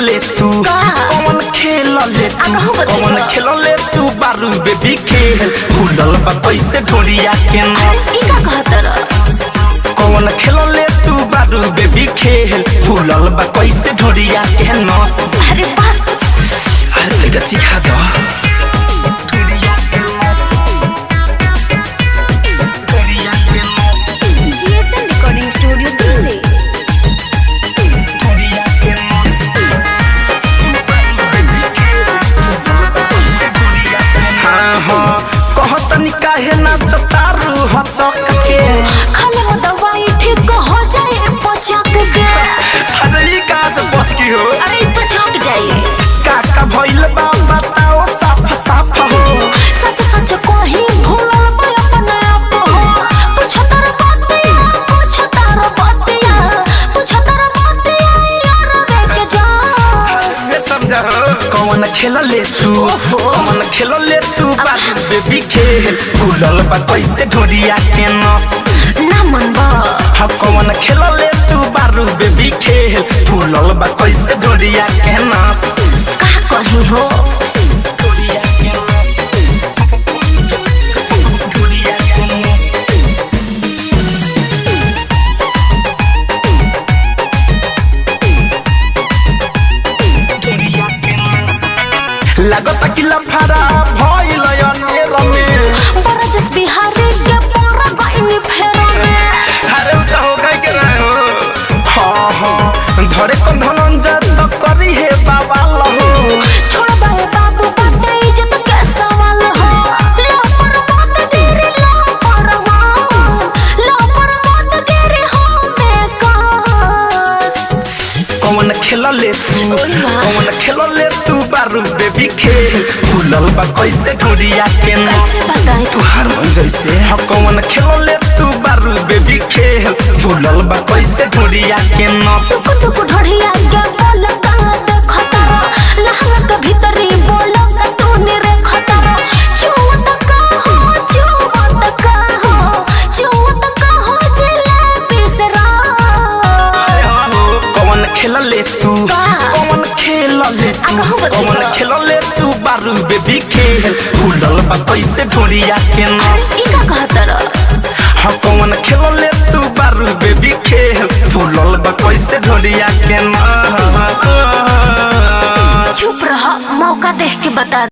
ले तू कौन खेल ले तू कौन खेल ले तू बारू बेबी खेल फूलल बा कैसे ढोरिया के नस कौन खेल ले तू बारू बेबी खेल फूलल बा कैसे ढोरिया के नस। अरे बस अरे तेरा चिखा दो GSM रिकॉर्डिंग स्टूडियो दिल्ली। कहतनी काहे ना चतारू हचक के खाली में दवाई ठीक हो जाए पचक के। अरे ये कहाँ से बच की हो अरे पचक जाए काका भइल बा बताओ साफ साफ हो सच सच कोही भूलल बा अपने आप हो पूछ तार बातिया यार देख जा से समझा हो कौन खेल ले तू बारू बेबी खेल फूलल बा कैसे ढोरिया के नस ना मन बा हाँ कौन खेल ले तू बारू बेबी खेल फूलल बा कैसे ढोरिया के नस का कही हो ढोरिया के नस ढोरिया के नस ढोरिया के नस लागत कि लफारा भइल अनेर में बरजस बिहारी के पूरा गइनी फेरा में। अरे उ त हो गई के रहे हो हाँ हाँ धरे को धनंजय तो करी है बाबा लहू छोड़ बे बाबू बाटे इज्जत के सवाल हो लो पर मत गिरी हो में कास कौन खेल ले तू बारू बेबी खेल फूलल बा कैसे ढोरिया के नस कैसे बताए तू हारमोन जैसे हाँ कौन खेल ले तू बारू बेबी खेल फूलल बा कैसे ढोरिया के नस टुक ढोढ़िया के बोल का देखो तारा लहंगा के भीतरी बोल का तू निरे खतरा चुवत का हो जलेबी से कौन खेल ले तू तू बारू बेबी खेल फूलल बा कैसे ढोरिया के नस इका कहतरा हाँ कौन खेल ले तू बारू बेबी खेल फूलल बा कैसे ढोरिया के नस चुप रहा मौका देख के बता।